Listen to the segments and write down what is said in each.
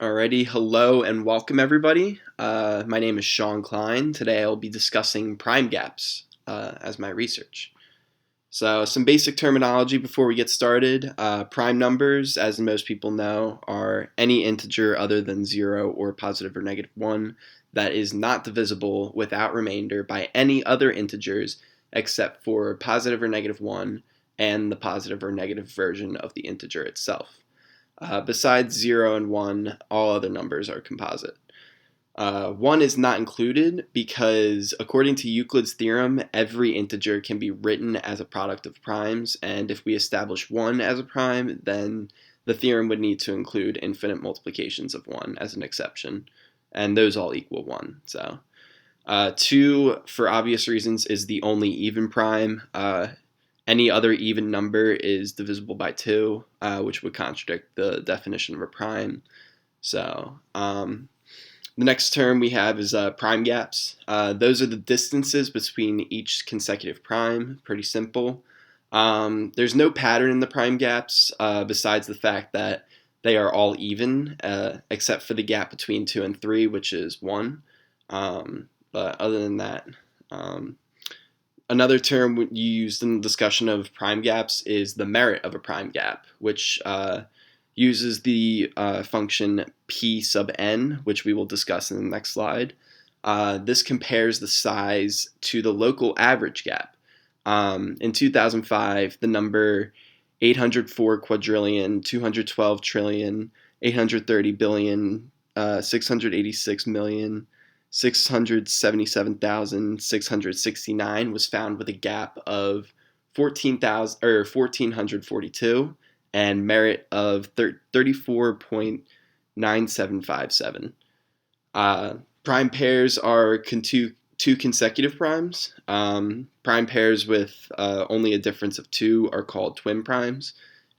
Alrighty, hello and welcome everybody. My name is Sean Klein. Today I will be discussing prime gaps as my research. So some basic terminology before we get started. Prime numbers, as most people know, are any integer other than 0 or positive or negative 1 that is not divisible without remainder by any other integers except for positive or negative 1 and the positive or negative version of the integer itself. Besides 0 and 1, all other numbers are composite. 1 is not included because, according to Euclid's theorem, every integer can be written as a product of primes, and if we establish 1 as a prime, then the theorem would need to include infinite multiplications of 1 as an exception, and those all equal 1. So, 2, for obvious reasons, is the only even prime. Any other even number is divisible by 2, which would contradict the definition of a prime. So the next term we have is prime gaps. Those are the distances between each consecutive prime. Pretty simple. There's no pattern in the prime gaps besides the fact that they are all even, except for the gap between 2 and 3, which is 1. But other than that, another term used in the discussion of prime gaps is the merit of a prime gap, which uses the function p sub n, which we will discuss in the next slide. This compares the size to the local average gap. In 2005, the number 804 quadrillion, 212 trillion, 830 billion, 686 million, 677,669 was found with a gap of 14,442 and merit of 34.9757. Prime pairs are two consecutive primes. Prime pairs with only a difference of 2 are called twin primes.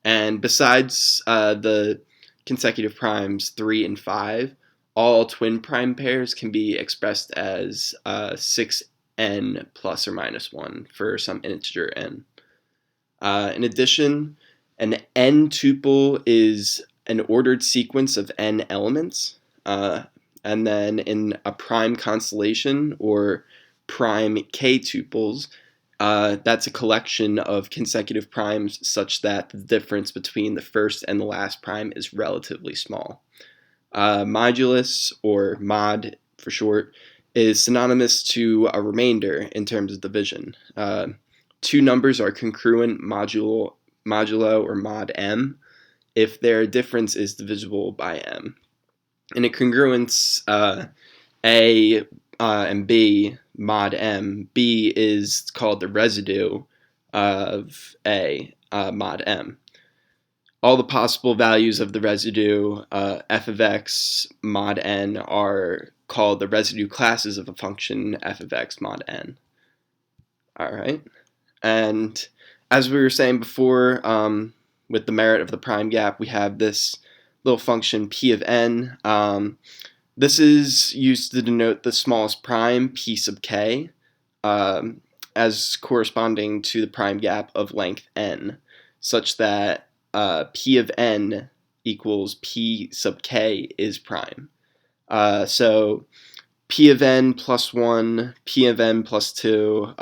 And besides the consecutive primes 3 and 5, all twin prime pairs can be expressed as 6n plus or minus 1 for some integer n. In addition, an n tuple is an ordered sequence of n elements. And then in a prime constellation or prime k tuples, that's a collection of consecutive primes such that the difference between the first and the last prime is relatively small. Modulus, or mod for short, is synonymous to a remainder in terms of division. Two numbers are congruent modulo or mod m if their difference is divisible by m. In a congruence a and b mod m, b is called the residue of a mod m. All the possible values of the residue f of x mod n are called the residue classes of a function f of x mod n. All right. And as we were saying before, with the merit of the prime gap, we have this little function p of n. This is used to denote the smallest prime, p sub k, as corresponding to the prime gap of length n, such that p of n equals p sub k is prime. So p of n plus 1, p of n plus 2,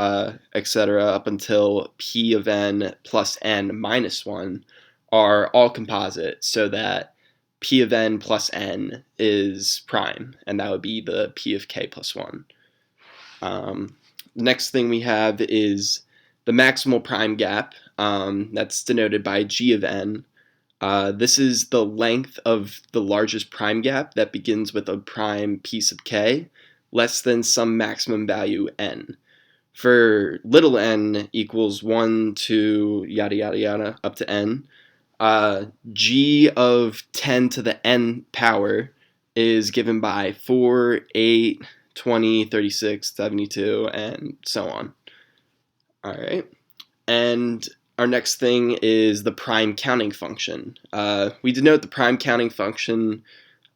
etc. up until p of n plus n minus 1 are all composite, so that p of n plus n is prime, and that would be the p of k plus 1. The next thing we have is the maximal prime gap. That's denoted by g of n. This is the length of the largest prime gap that begins with a prime p sub k less than some maximum value n. For little n equals 1 to yada yada yada up to n, g of 10 to the n power is given by 4, 8, 20, 36, 72, and so on. All right. And our next thing is the prime counting function. We denote the prime counting function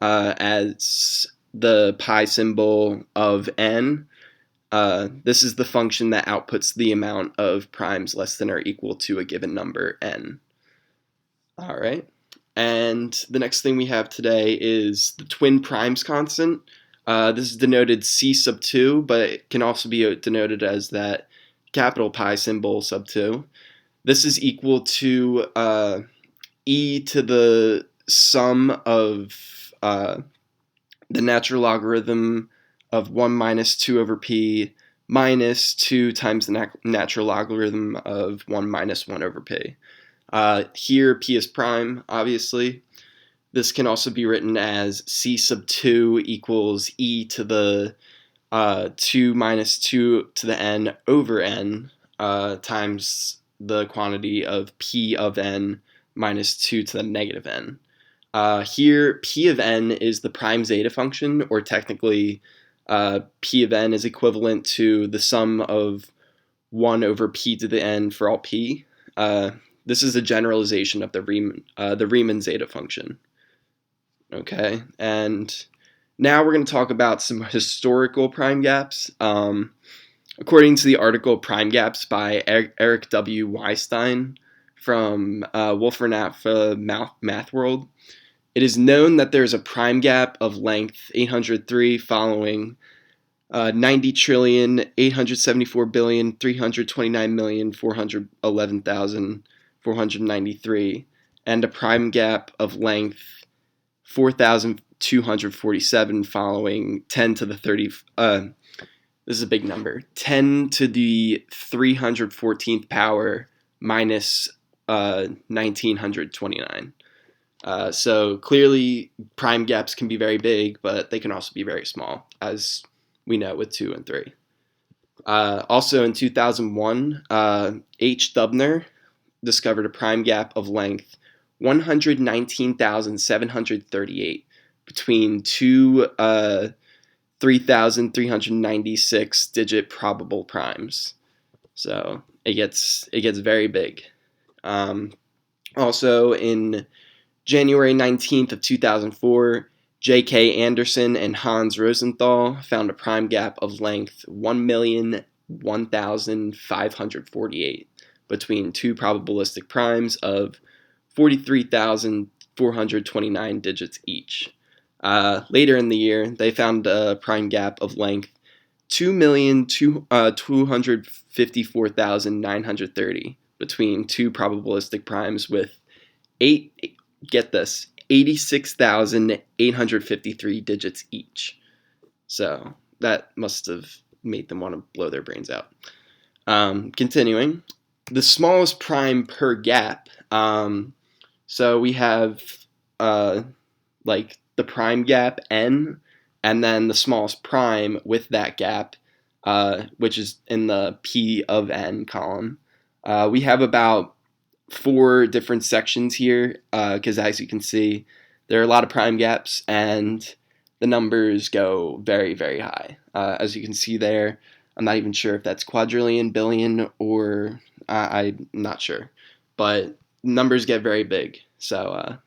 as the pi symbol of n. This is the function that outputs the amount of primes less than or equal to a given number n. All right. And the next thing we have today is the twin primes constant. This is denoted C sub 2, but it can also be denoted as that capital pi symbol sub 2. This is equal to e to the sum of the natural logarithm of 1 minus 2 over p minus 2 times the natural logarithm of 1 minus 1 over p. Here, p is prime, obviously. This can also be written as c sub 2 equals e to the 2 minus 2 to the n over n times the quantity of p of n minus 2 to the negative n. Here, p of n is the prime zeta function, or technically p of n is equivalent to the sum of 1 over p to the n for all p. This is a generalization of the Riemann zeta function. Okay, and now we're going to talk about some historical prime gaps. According to the article Prime Gaps by Eric W. Weistein from Wolfram Alpha Math World, it is known that there is a prime gap of length 803 following 90,874,329,411,493 and a prime gap of length 4,247 following 10 to the 30. This is a big number. 10 to the 314th power minus 1929. So clearly, prime gaps can be very big, but they can also be very small, as we know with 2 and 3. Also in 2001, H. Dubner discovered a prime gap of length 119,738 between two 3,396 digit probable primes. So it gets very big. Also in January 19th of 2004, J.K. Anderson and Hans Rosenthal found a prime gap of length 1,001,548 between two probabilistic primes of 43,429 digits each. Later in the year, they found a prime gap of length 2,254,930 between two probabilistic primes with 86,853 digits each. So that must have made them want to blow their brains out. Continuing, the smallest prime per gap. So we have like the prime gap n, and then the smallest prime with that gap, which is in the p of n column. We have about 4 different sections here, because as you can see, there are a lot of prime gaps, and the numbers go very, very high. As you can see there, I'm not even sure if that's quadrillion, billion, or I'm not sure, but numbers get very big. So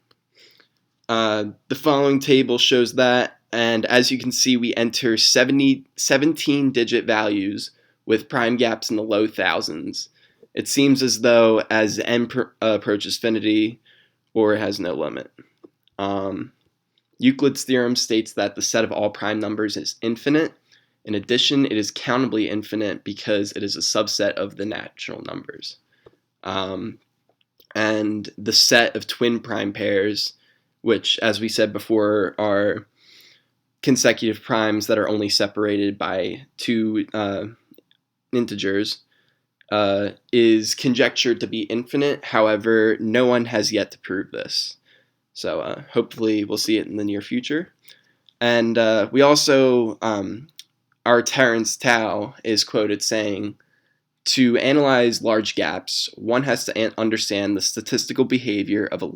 the following table shows that, and as you can see, we enter 17-digit values with prime gaps in the low thousands. It seems as though as n approaches infinity, or has no limit. Euclid's theorem states that the set of all prime numbers is infinite. In addition, it is countably infinite because it is a subset of the natural numbers. And the set of twin prime pairs, which, as we said before, are consecutive primes that are only separated by 2 integers, is conjectured to be infinite. However, no one has yet to prove this. So hopefully we'll see it in the near future. And we also, our Terence Tao is quoted saying, "To analyze large gaps, one has to understand the statistical behavior of a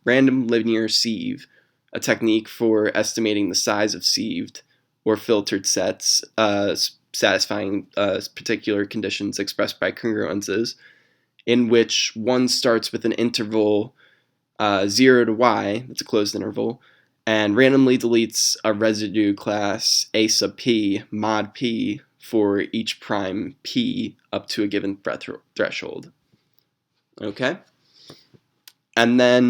random linear sieve, a technique for estimating the size of sieved or filtered sets satisfying particular conditions expressed by congruences, in which one starts with an interval 0 to y, that's a closed interval, and randomly deletes a residue class a sub p mod p for each prime p up to a given threshold." Okay? And then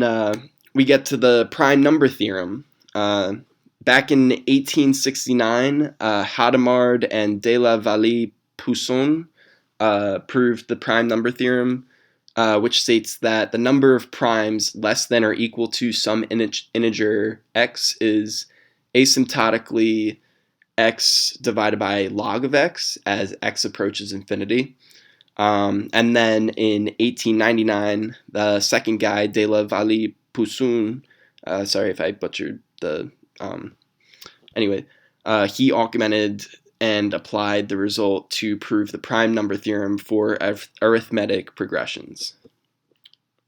we get to the prime number theorem. Back in 1869, Hadamard and de la Vallée-Poussin proved the prime number theorem, which states that the number of primes less than or equal to some integer x is asymptotically x divided by log of x as x approaches infinity. And then in 1899, the second guy, de la Vallée-Poussin, sorry if I butchered the anyway, he augmented and applied the result to prove the prime number theorem for arithmetic progressions.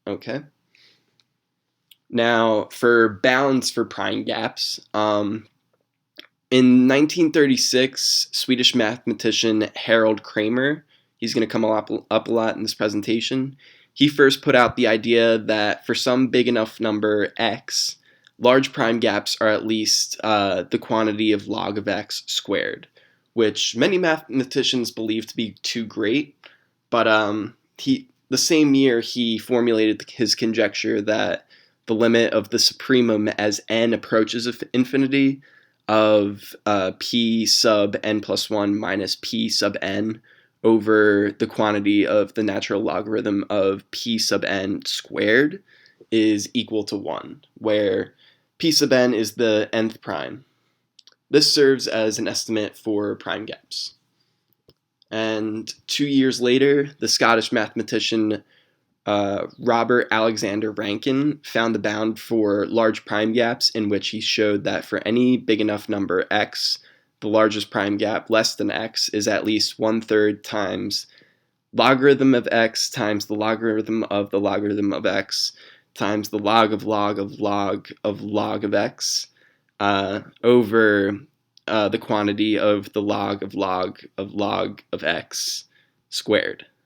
Okay. Now, for bounds for prime gaps, in 1936, Swedish mathematician Harold Kramer, he's going to come up a lot in this presentation, he first put out the idea that for some big enough number x, large prime gaps are at least the quantity of log of x squared, which many mathematicians believe to be too great. But the same year he formulated his conjecture that the limit of the supremum as n approaches infinity of p sub n plus 1 minus p sub n over the quantity of the natural logarithm of p sub n squared is equal to 1, where p sub n is the nth prime. This serves as an estimate for prime gaps. And 2 years later, the Scottish mathematician Robert Alexander Rankin found the bound for large prime gaps, in which he showed that for any big enough number x, the largest prime gap less than x is at least 1/3 times logarithm of x times the logarithm of the logarithm of x times the log of log of log of log of x over the quantity of the log of log of log of x squared.